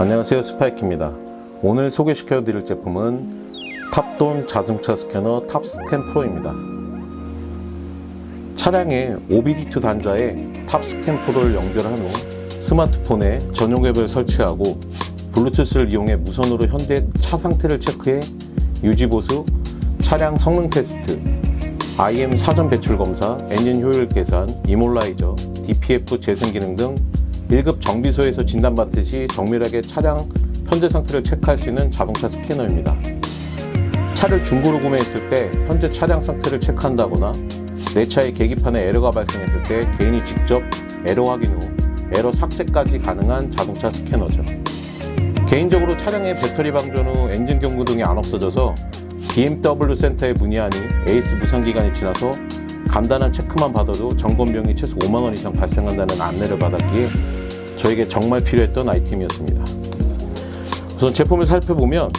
안녕하세요, 스파이크입니다. 오늘 소개시켜 드릴 제품은 탑돈 자동차 스캐너 탑스캔 프로입니다. 차량의 OBD2 단자에 탑스캔 프로를 연결한 후 스마트폰에 전용 앱을 설치하고 블루투스를 이용해 무선으로 현재 차 상태를 체크해 유지보수, 차량 성능 테스트, IM 사전 배출 검사, 엔진 효율 계산, 이몰라이저, DPF 재생 기능 등 1급 정비소에서 진단받듯이 정밀하게 차량 현재 상태를 체크할 수 있는 자동차 스캐너입니다. 차를 중고로 구매했을 때 현재 차량 상태를 체크한다거나 내 차의 계기판에 에러가 발생했을 때 개인이 직접 에러 확인 후 에러 삭제까지 가능한 자동차 스캐너죠. 개인적으로 차량의 배터리 방전 후 엔진 경고등이 안 없어져서 BMW 센터에 문의하니 AS 무상기간이 지나서 간단한 체크만 받아도 점검 비용이 최소 5만원 이상 발생한다는 안내를 받았기에 저에게 정말 필요했던 아이템이었습니다. 우선 제품을 살펴보면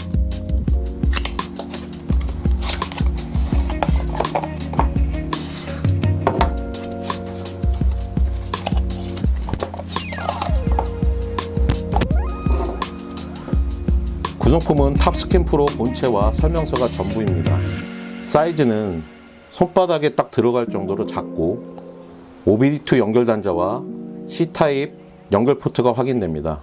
구성품은 탑스캔 프로 본체와 설명서가 전부입니다. 사이즈는 손바닥에 딱 들어갈 정도로 작고 OBD2 연결 단자와 C타입 연결 포트가 확인됩니다.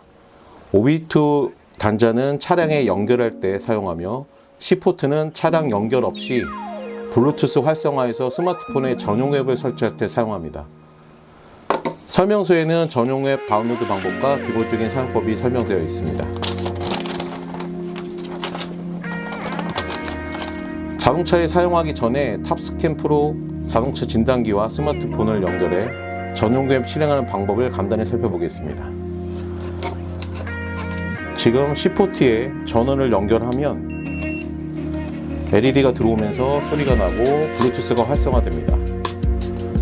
OBD2 단자는 차량에 연결할 때 사용하며 C포트는 차량 연결 없이 블루투스 활성화해서 스마트폰에 전용 앱을 설치할 때 사용합니다. 설명서에는 전용 앱 다운로드 방법과 기본적인 사용법이 설명되어 있습니다. 자동차에 사용하기 전에 탑스캔 프로 자동차 진단기와 스마트폰을 연결해 전용 앱 실행하는 방법을 간단히 살펴보겠습니다. 지금 C포트에 전원을 연결하면 LED가 들어오면서 소리가 나고 블루투스가 활성화됩니다.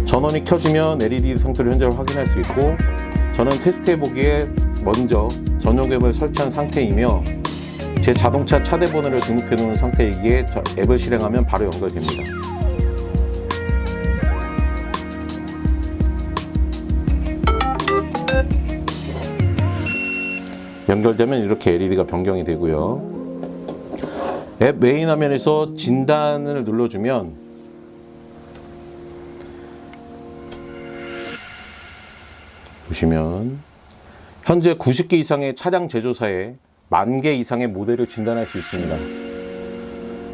전원이 켜지면 LED 상태를 현재 확인할 수 있고 저는 테스트해보기에 먼저 전용 앱을 설치한 상태이며 제 자동차 차대 번호를 등록해 놓은 상태이기에 앱을 실행하면 바로 연결됩니다. 연결되면 이렇게 LED가 변경이 되고요. 앱 메인 화면에서 진단을 눌러주면 보시면 현재 90개 이상의 차량 제조사에 10,000개 이상의 모델을 진단할 수 있습니다.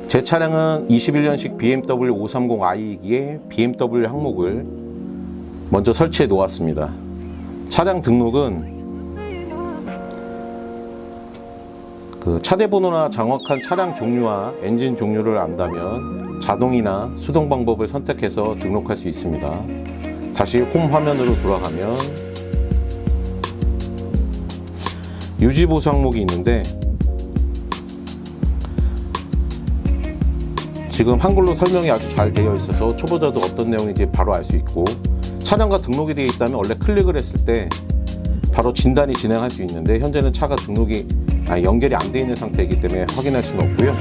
제 차량은 21년식 BMW 530i이기에 BMW 항목을 먼저 설치해 놓았습니다. 차량 등록은 차대 번호나 정확한 차량 종류와 엔진 종류를 안다면 자동이나 수동 방법을 선택해서 등록할 수 있습니다. 다시 홈 화면으로 돌아가면 유지보수 항목이 있는데 지금 한글로 설명이 아주 잘 되어 있어서 초보자도 어떤 내용인지 바로 알 수 있고 차량과 등록이 되어 있다면 원래 클릭을 했을 때 바로 진단이 진행할 수 있는데 현재는 차가 연결이 안 되어 있는 상태이기 때문에 확인할 수는 없고요.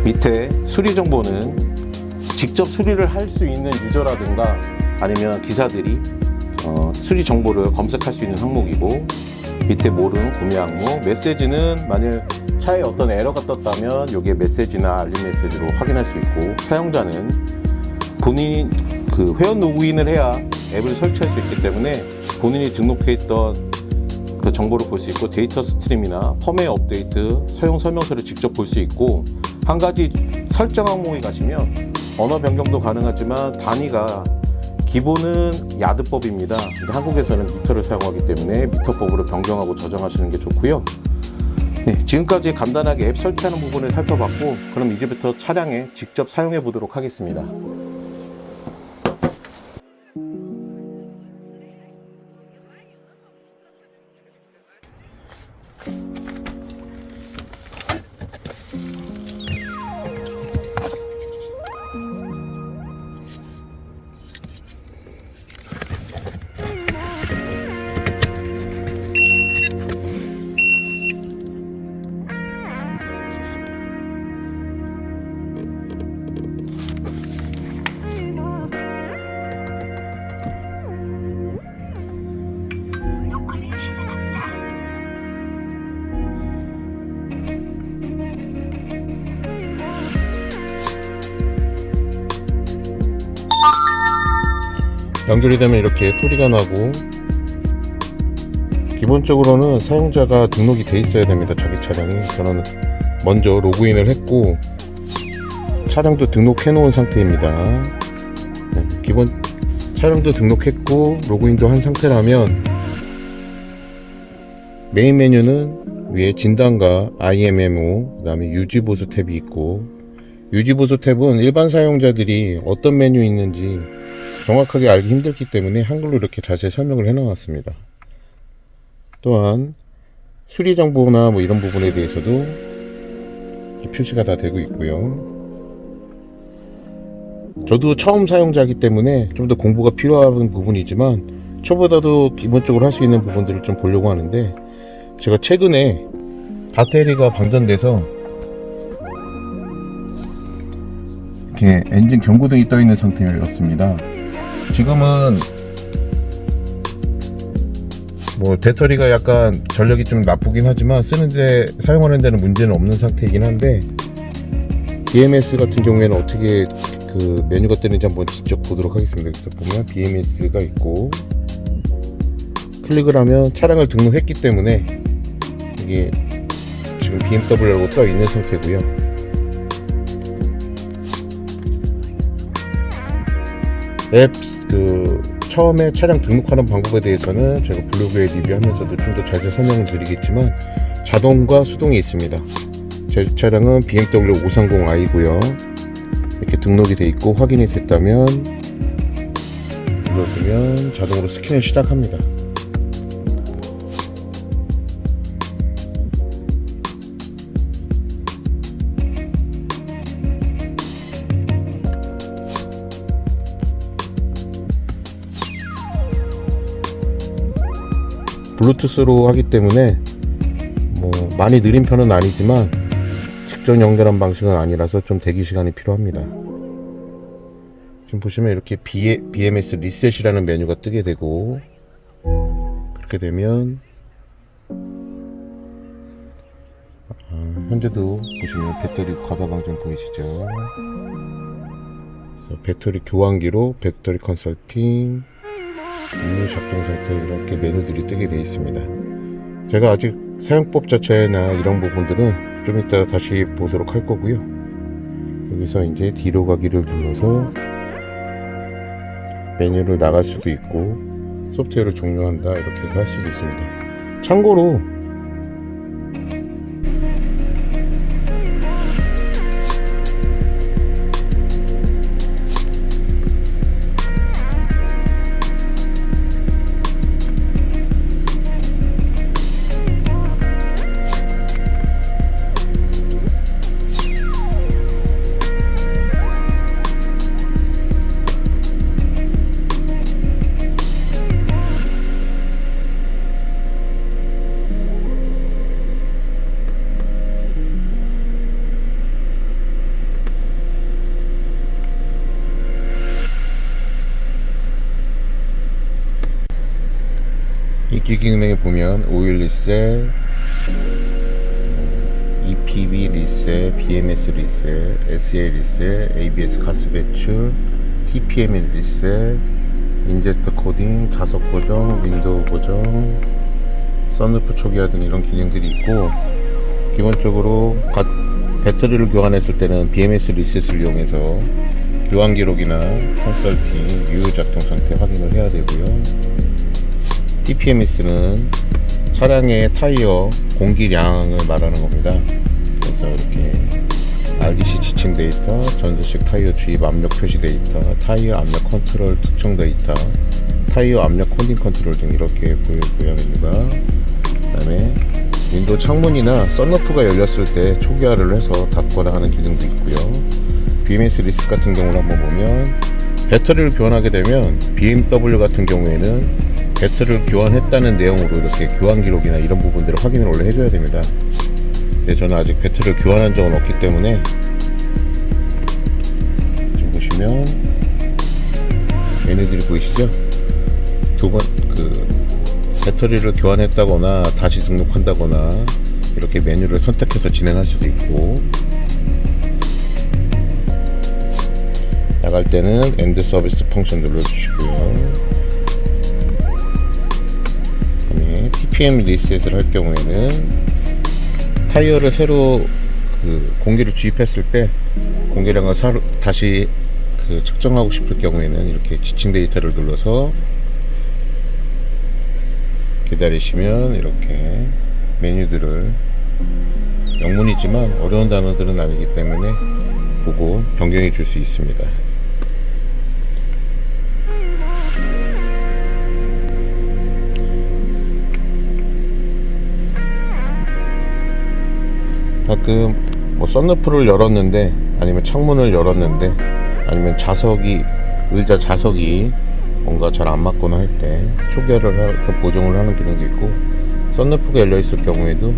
밑에 수리 정보는 직접 수리를 할 수 있는 유저라든가 아니면 기사들이 수리 정보를 검색할 수 있는 항목이고 밑에 몰은 구매 항목, 메시지는 만일 차에 어떤 에러가 떴다면 이게 메시지나 알림 메시지로 확인할 수 있고 사용자는 본인이 회원 로그인을 해야 앱을 설치할 수 있기 때문에 본인이 등록해 있던 그 정보를 볼 수 있고 데이터 스트림이나 펌웨어 업데이트, 사용 설명서를 직접 볼 수 있고 한 가지 설정 항목에 가시면 언어 변경도 가능하지만 단위가 기본은 야드법입니다. 근데 한국에서는 미터를 사용하기 때문에 미터법으로 변경하고 저장하시는 게 좋고요. 네, 지금까지 간단하게 앱 설치하는 부분을 살펴봤고 그럼 이제부터 차량에 직접 사용해 보도록 하겠습니다. 연결이 되면 이렇게 소리가 나고, 기본적으로는 사용자가 등록이 돼 있어야 됩니다. 자기 차량이. 저는 먼저 로그인을 했고 차량도 등록해 놓은 상태입니다. 네, 기본 차량도 등록했고 로그인도 한 상태라면 메인 메뉴는 위에 진단과 IMMO, 그 다음에 유지보수 탭이 있고, 유지보수 탭은 일반 사용자들이 어떤 메뉴 있는지 정확하게 알기 힘들기 때문에 한글로 이렇게 자세히 설명을 해 놓았습니다. 또한 수리 정보나 뭐 이런 부분에 대해서도 표시가 다 되고 있고요. 저도 처음 사용자이기 때문에 좀 더 공부가 필요한 부분이지만 초보자도 기본적으로 할 수 있는 부분들을 좀 보려고 하는데, 제가 최근에 배터리가 방전돼서 이렇게 엔진 경고등이 떠 있는 상태였습니다. 지금은 뭐 배터리가 약간 전력이 좀 나쁘긴 하지만 쓰는데 사용하는 데는 문제는 없는 상태이긴 한데, BMS 같은 경우에는 어떻게 그 메뉴가 뜨는지 한번 직접 보도록 하겠습니다. 그래서 보면 BMS가 있고, 클릭을 하면 차량을 등록했기 때문에 이게 지금 BMW라고 떠 있는 상태고요. 앱 처음에 차량 등록하는 방법에 대해서는 제가 블로그에 리뷰하면서도 좀 더 자세히 설명을 드리겠지만, 자동과 수동이 있습니다. 제 차량은 BMW 530i고요. 이렇게 등록이 돼 있고 확인이 됐다면 눌러주면 자동으로 스캔을 시작합니다. 블루투스로 하기 때문에 뭐 많이 느린 편은 아니지만 직접 연결한 방식은 아니라서 좀 대기 시간이 필요합니다. 지금 보시면 이렇게 BMS 리셋이라는 메뉴가 뜨게 되고, 그렇게 되면 현재도 보시면 배터리 과다 방전 보이시죠? 그래서 배터리 교환기로 배터리 컨설팅, 메뉴 작동 상태, 이렇게 메뉴들이 뜨게 되어 있습니다. 제가 아직 사용법 자체나 이런 부분들은 좀 이따 다시 보도록 할 거고요. 여기서 이제 뒤로 가기를 눌러서 메뉴를 나갈 수도 있고 소프트웨어를 종료한다 이렇게 해서 할 수도 있습니다. 참고로 이 기능에 보면 오일 리셋, EPB 리셋, BMS 리셋, SA 리셋, ABS 가스 배출, TPM 리셋, 인젝터 코딩, 자석 고정, 윈도우 고정, 선루프 초기화 등 이런 기능들이 있고, 기본적으로 배터리를 교환했을 때는 BMS 리셋을 이용해서 교환 기록이나 컨설팅, 유효 작동 상태 확인을 해야 되고요. TPMS는 차량의 타이어 공기량을 말하는 겁니다. 그래서 이렇게 RDC 지침 데이터, 전수식 타이어 주입 압력 표시 데이터, 타이어 압력 컨트롤 특정 데이터, 타이어 압력 컨딩 컨트롤 등 이렇게 보여주고요. 메뉴가 그 다음에 윈도우 창문이나 썬루프가 열렸을 때 초기화를 해서 닫거나 하는 기능도 있고요. BMS 리셋 같은 경우를 한번 보면, 배터리를 교환하게 되면 BMW 같은 경우에는 배터리를 교환했다는 내용으로 이렇게 교환 기록이나 이런 부분들을 확인을 원래 해줘야 됩니다. 근데 저는 아직 배터리를 교환한 적은 없기 때문에, 지금 보시면 메뉴들이 보이시죠? 배터리를 교환했다거나 다시 등록한다거나 이렇게 메뉴를 선택해서 진행할 수도 있고, 나갈 때는 엔드 서비스 펑션 눌러주시고요. 그다음에 TPM 리셋을 할 경우에는 타이어를 새로 공기를 주입했을 때 공기량을 다시 측정하고 싶을 경우에는 이렇게 지침 데이터를 눌러서 기다리시면 이렇게 메뉴들을, 영문이지만 어려운 단어들은 아니기 때문에 보고 변경해 줄 수 있습니다. 가끔 썬루프를 열었는데, 아니면 창문을 열었는데, 아니면 의자 자석이 뭔가 잘 안 맞거나 할 때 초기화를 해서 보정을 하는 기능도 있고, 썬루프가 열려 있을 경우에도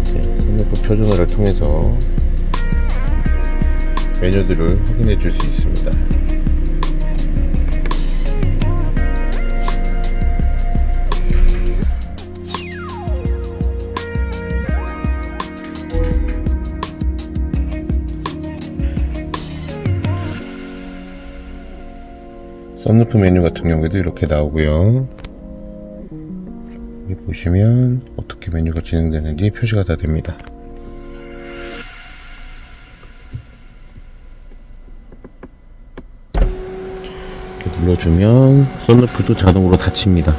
썬루프 표준화를 통해서 메뉴들을 확인해 줄 수 있습니다. 썬루프 메뉴 같은 경우에도 이렇게 나오고요. 여기 보시면 어떻게 메뉴가 진행되는지 표시가 다 됩니다. 이렇게 눌러주면 썬루프도 자동으로 닫힙니다.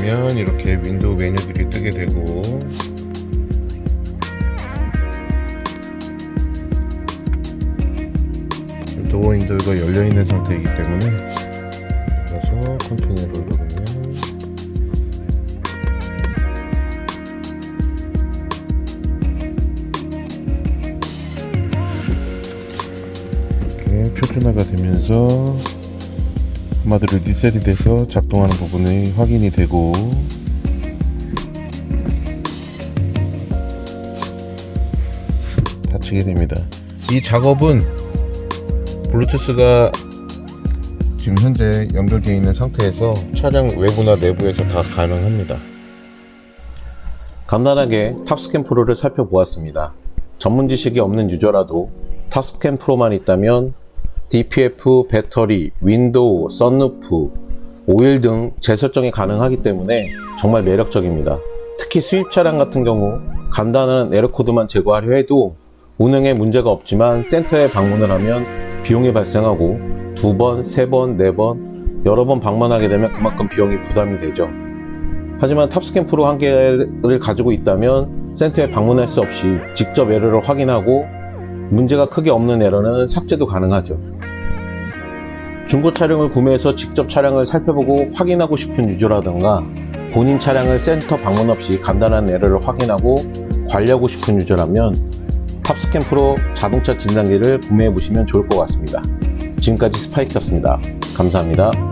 그러면 이렇게 윈도우 메뉴들이 뜨게 되고, 도어 윈도우가 열려 있는 상태이기 때문에 그래서 컨티뉴를 누르면 이렇게 표준화가 되면서 한마디로 리셋이 돼서 작동하는 부분이 확인이 되고, 닫히게 됩니다. 이 작업은 블루투스가 지금 현재 연결되어 있는 상태에서 차량 외부나 내부에서 다 가능합니다. 간단하게 탑스캔 프로를 살펴보았습니다. 전문 지식이 없는 유저라도 탑스캔 프로만 있다면 DPF, 배터리, 윈도우, 썬루프, 오일 등 재설정이 가능하기 때문에 정말 매력적입니다. 특히 수입 차량 같은 경우 간단한 에러 코드만 제거하려 해도 운행에 문제가 없지만 센터에 방문을 하면 비용이 발생하고 2번, 3번, 4번 여러 번 방문하게 되면 그만큼 비용이 부담이 되죠. 하지만 탑스캔 프로 한 개를 가지고 있다면 센터에 방문할 수 없이 직접 에러를 확인하고 문제가 크게 없는 에러는 삭제도 가능하죠. 중고 차량을 구매해서 직접 차량을 살펴보고 확인하고 싶은 유저라든가 본인 차량을 센터 방문 없이 간단한 에러를 확인하고 관리하고 싶은 유저라면 탑스캔 프로 자동차 진단기를 구매해 보시면 좋을 것 같습니다. 지금까지 스파이크였습니다. 감사합니다.